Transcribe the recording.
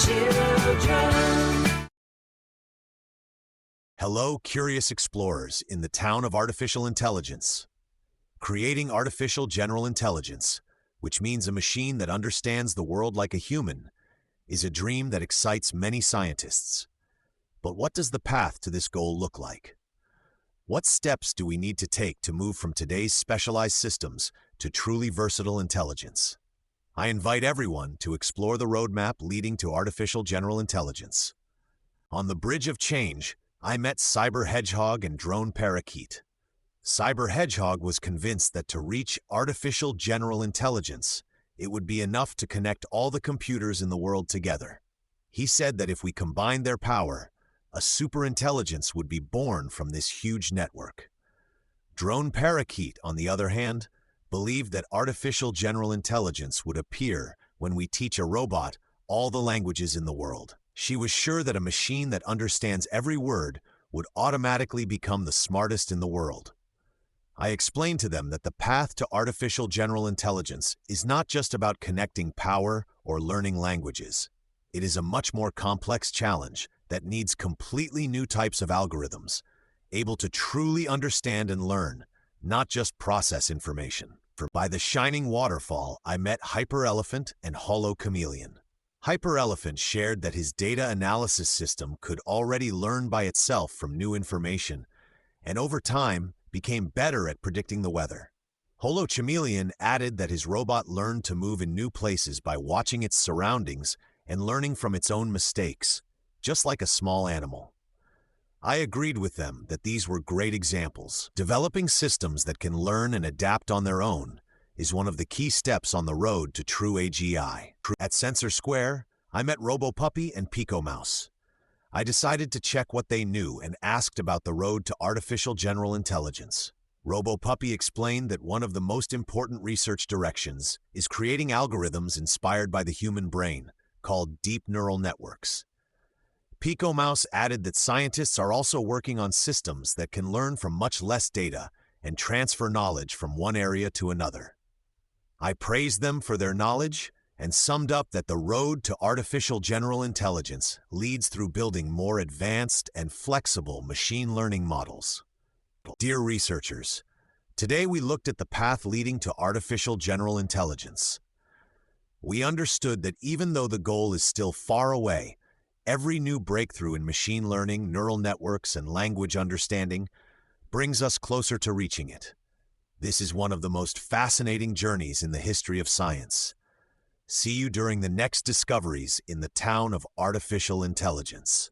children. Hello, curious explorers in the town of artificial intelligence. Creating artificial general intelligence, which means a machine that understands the world like a human, is a dream that excites many scientists. But what does the path to this goal look like? What steps do we need to take to move from today's specialized systems to truly versatile intelligence? I invite everyone to explore the roadmap leading to artificial general intelligence. On the bridge of change, I met Cyber Hedgehog and Drone Parakeet. Cyber Hedgehog was convinced that to reach artificial general intelligence, it would be enough to connect all the computers in the world together. He said that if we combined their power, a superintelligence would be born from this huge network. Drone Parakeet, on the other hand, believed that artificial general intelligence would appear when we teach a robot all the languages in the world. She was sure that a machine that understands every word would automatically become the smartest in the world. I explained to them that the path to artificial general intelligence is not just about connecting power or learning languages. It is a much more complex challenge that needs completely new types of algorithms, able to truly understand and learn, not just process information. By the shining waterfall, I met Hyper-Elephant and Holo Chameleon. Hyper-Elephant shared that his data analysis system could already learn by itself from new information, and over time became better at predicting the weather. Holo Chameleon added that his robot learned to move in new places by watching its surroundings and learning from its own mistakes, just like a small animal. I agreed with them that these were great examples. Developing systems that can learn and adapt on their own is one of the key steps on the road to true AGI. At Sensor Square, I met RoboPuppy and Pico Mouse. I decided to check what they knew and asked about the road to artificial general intelligence. RoboPuppy explained that one of the most important research directions is creating algorithms inspired by the human brain, called deep neural networks. Pico Mouse added that scientists are also working on systems that can learn from much less data and transfer knowledge from one area to another. I praised them for their knowledge and summed up that the road to artificial general intelligence leads through building more advanced and flexible machine learning models. Dear researchers, today we looked at the path leading to artificial general intelligence. We understood that even though the goal is still far away, every new breakthrough in machine learning, neural networks, and language understanding brings us closer to reaching it. This is one of the most fascinating journeys in the history of science. See you during the next discoveries in the town of artificial intelligence.